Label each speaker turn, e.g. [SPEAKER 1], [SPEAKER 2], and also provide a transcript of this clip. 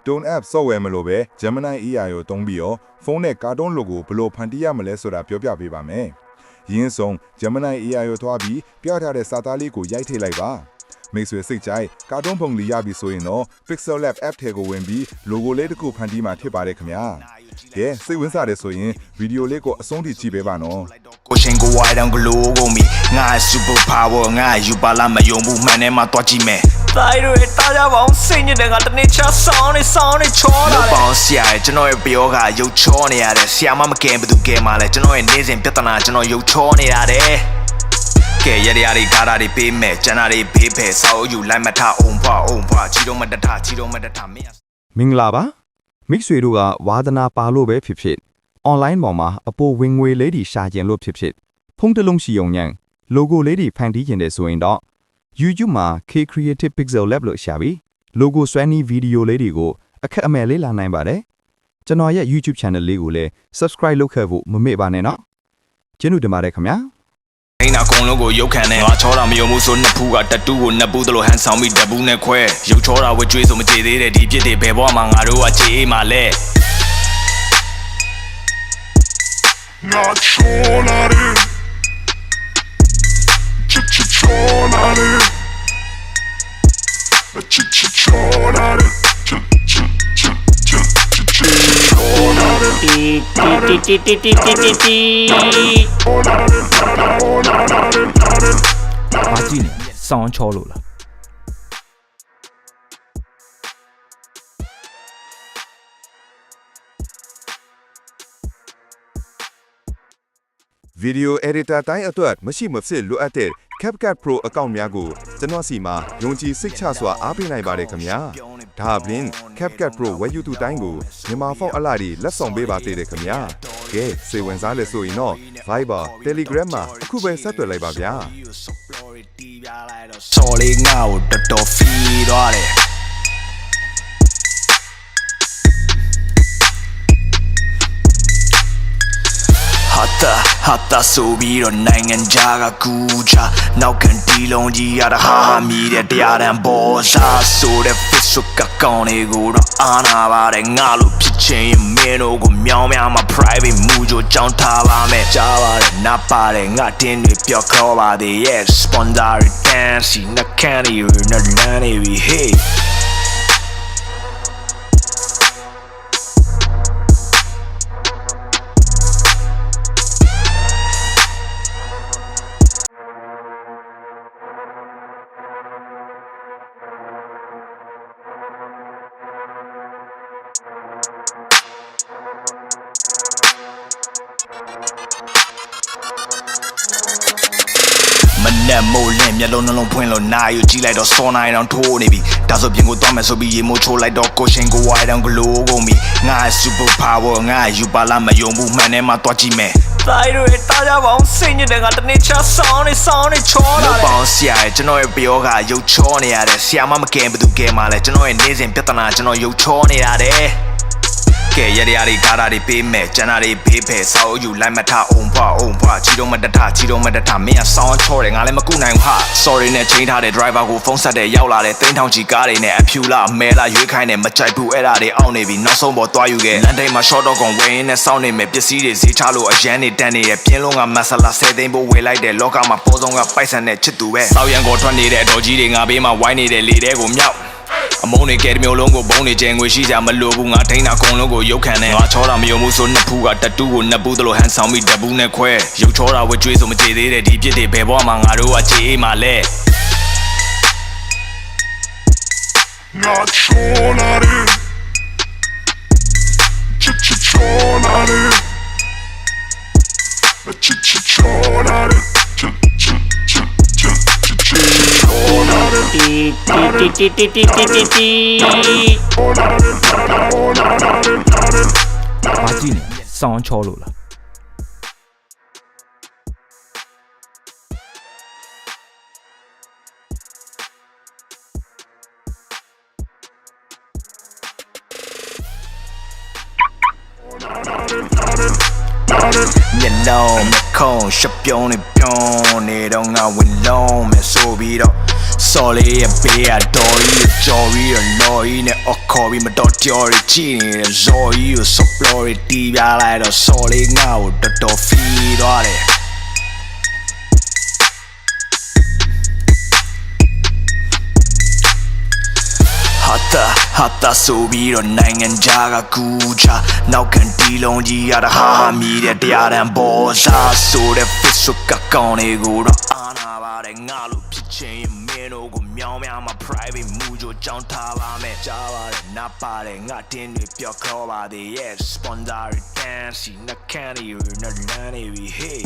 [SPEAKER 1] Tone App Software မလို့ပဲ Gemini AI ကိုသုံးပြီးတော့ဖုန်းနဲ့ကာတွန်း logo ဘယ်လိုဖန်တီးရမလဲဆိုတာပြောပြပေးပါမယ်။ရင်းဆုံး Gemini AI ကိုသွားပြီးပြထားတဲ့စာသားလေးကိုရိုက်ထည့်လိုက်ပါ။မိတ်ဆွေစိတ်ကြိုက်ကာတွန်းပုံလေးရပြီဆိုရင်တော့ Pixel Lab App ထဲကိုဝင်ပြီး logo လေးတစ်ခုဖန်တီးမှဖြစ်ပါတယ်ခင်ဗျာ။ကဲစိတ်ဝင်စားတယ်ဆိုရင်ဗီဒီယိုလေးကိုအဆုံးထိကြည့်ပေးပါနော်။
[SPEAKER 2] ကိုရှင်ကိုဝိုင်းတောင်ဂလိုးကုန်ပြီငါ super power ငါယူပါလာမယုံဘူးမှန်ထဲမှာတွားကြည့်မယ်တိုင်းတွေတားကြပါအောင်စိတ်ညစ်တဲ့ကတနေ့ချဆောင်းနေချောလာတယ်ပေါင်းဆရာရဲ့ကျွန်တော်ရဲ့ပြောကရုပ်ချောနေရတယ်ဆရာမမကင်ဘသူကဲမှလဲကျွန်တော်ရဲ့နေစဉ်ပြဿနာကျွန်တော်ရုပ်ချောနေရတယ်ကဲရရတွေကားတာတွေပေးမယ်ကျန်တာတွေဘေးဖယ်ဆောက်ယူလိုက်မထအောင်ဖွာချီတော့မတထမင်း
[SPEAKER 3] မင်္ဂလာပါမိတ်ဆွေတို့ကဝါသနာပါလို့ပဲဖြစ် online ပေါ်မှာအပေါ်ဝင်ငွေလေးတွေရှာကျင်လို့ဖြစ်ဖုန်းတစ်လုံးရှိုံညံ logo လေးတွေဖန်တီးကျင်တယ်ဆိုရင်တော့ YouTube မှာ K Creative Pixel Lab လို့ရှာပြီး logo ဆွဲနည်းဗီဒီယိုလေးတွေကိုအခက်အမဲ့လေးလာနိုင်ပါတယ်ကျွန်တော်ရဲ့ YouTube channel လေးကိုလည်း subscribe လုပ်ခဲ့ဖို့မမေ့ပါနဲ့နော်ကျေးဇူးတင်ပါတယ်ခင်ဗျာ
[SPEAKER 2] အိနာကုံလုံးကိုရုပ်ခံနေငါချောတာမယုံဘူးဆိုနှစ်ဖူးကတတူးကိုနှစ်ပူးသလိုဟန်ဆောင်ပြီးတပူးနဲ့ခွဲရုပ်ချောတာဝကြွေးဆိုမကြေသေးတဲ့ဒီပြစ်တွေဘယ်ဘဝမှာငါတို့ကကြေးမှလဲငါချောလာတယ်ချောလာတယ်ချောလာတယ်
[SPEAKER 4] ဘာကြည့်နေစောင်းချောလို့လား
[SPEAKER 1] ဗီဒီယို editor တိုင်းအတွက်မရှိမဖြစ်လိုအပ်တဲ့ CapCut Pro အကောင့်များကိုကျွန်တော်စီမှာယုံကြည်စိတ်ချစွာအားပေးနိုင်ပါတယ်ခင်ဗျာဒါအပြင် CapCut Pro ဝယ်ယူသူတိုင်းကိုမြန်မာဖုန်းအလားတွေလက်ဆောင်ပေးပါသေးတယ်ခင်ဗျာကဲစိတ်ဝင်စားလဲဆိုရင်တော့ Viber Telegram မှာအခုပဲဆက်သွယ်လိုက်ပါဗျာ
[SPEAKER 2] ဆော်လေးငါ့ကိုတော်တော်ဖီးသွားတယ်ဟာတာဆိုပြီးတော့နိုင်ငံခြားကကူချနောက်ကန်တီလုံးကြီးရတာဟာမြည်တဲ့တရားတန်ပေါ်စားဆိုတဲ့ Facebook ကကောင်းလေးကိုတော့အားနာပါတယ်ငါလို့ဖြစ်ချင်ရင်မင်းတို့ကိုမြောင်းများမှာ private မူကြိုကြောင်းထားပါမယ်ကြားပါတယ်နားပါတယ်ငါတင်းတွေပြောခေါ်ပါသေး yes sponsor dance နကန်ရီနလန်နေပြီ heyမနဲ့မိုးလင်းမျက်လုံးနှလုံးဖွင့်လို့နာယူကြည့်လိုက်တော့စောနိုင်တောင်ထိုးနေပြီဒါဆိုပြင်ကိုသွားမယ်ဆိုပြီးရေမိုးချိုးလိုက်တော့ကိုရှင်ကိုဝိုင်းတောင်ဂလိုးကုန်ပြီငါ super power ငါယူပါလာမယုံဘူးမှန်ထဲမှာတွားကြည့်မယ်တိုင်းတွေတားကြပါအောင်စိတ်ညစ်တဲ့ကတနေ့ချဆောင်းနေချောလာတယ်ပေါင်းဆရာရဲ့ကျွန်တော်ရဲ့ပြောကရုပ်ချောနေရတယ်ဆရာမမကင်ဘသူကဲမှလဲကျွန်တော်ရဲ့နေစဉ်ပြဿနာကျွန်တော်ရုပ်ချောနေရတယ်ကဲရရတွေကားတာတွေပေးမယ်ကျန်တာတွေဘေးဖယ်ဆောက်ယူလိုက်မထအောင်ဖွာချီတော့မတထမင်းကဆောင်းချောတယ်ငါလည်းမကုနိုင်ဘူးဟာ sorry နဲ့ချိန်ထားတဲ့ driver ကိုဖုန်းဆက်တဲ့ရောက်လာတဲ့သိန်းထောင်ချီကားတွေနဲ့အဖြူလားမဲလားရွေးခိုင်းတယ်မကြိုက်ဘူးအဲ့ဒါတွေအောင်းနေပြီနောက်ဆုံးပေါ်သွားယူခဲ့လမ်းတိုင်းမှာ short တော့ကုန်ဝင်းနဲ့စောင်းနေမယ်ပစ္စည်းတွေဈေးချလို့အရန်နေတန်းနေရဲ့ပြင်းလုံးကမဆလာ10သိန်းပို့ဝေလိုက်တယ်လောကမှာပေါ်ဆုံးကပိုက်ဆံနဲ့ချစ်သူပဲစောက်ရန်ကိုထွက်နေတဲ့အတော်ကြီးတွေငါဘေးမှာဝိုင်းနေတဲ့လေတဲကိုမြောက်အမုန်းနေကဲတမျိုးလုံးကိုဘုံနေကျင်ငွေရှိကြမလို့ဘူးငါထိန်းတာအကုန်လုံးကိုရုပ်ခံနေငါချောတာမယုံဘူးဆိုနှစ်ဖူးကတတူးကိုနှစ်ပူးသလိုဟန်ဆောင်ပြီးတပူးနဲ့ခွဲရုပ်ချောတာဝကြွေးဆိုမကြေသေးတဲ့ဒီပြစ်တွေဘယ်ဘဝမှာငါတို့ကကြေးမှလဲငါချောလာတယ်ချောလာတယ်ချောလာတယ်
[SPEAKER 4] ဘာကြည့်နေစောင်းချောလို့လား
[SPEAKER 2] မျက်လုံးမခုံးရှပြုံးနေပြုံးနေတော့ငါဝင်လုံးမယ်ဆိုပြီးတော့ စော်လေးရဲ့ဘေးကဒေါ်ကြီးကြော်ပြီးတော့လော်ကြီးနဲ့အော်ခေါ်ပြီးမတော်ကြော်ရီကြည့်နေတဲ့ဇော်ကြီးကိုဆော့ပလော်ရီတီးပြလိုက်တော့စော်လေးငါ့ကိုတော်တော်ဖီးသွားတယ်ဟာတာဆိုပြီးတော့နိုင်ငံခြားကကူချနောက်ကန်တီလုံးကြီးရတာဟာမြည်တဲ့တရားတန်ပေါ်စားဆိုတဲ့ Facebook ကကောင်းလေးကိုတော့အာနာပါတယ်ငါလို့ဖြစ်ချင်မင်းတို့ကိုမြောင်းများမှာ private မူကြိုကြောင်းထားပါမယ်ကြားပါတယ်နားပါတယ်ငါတင်းတွေပြောခေါ်ပါသေးရဲ့ sponsor dance နှက်ခမ်းတွေနဲ့လမ်းနေပြီ hey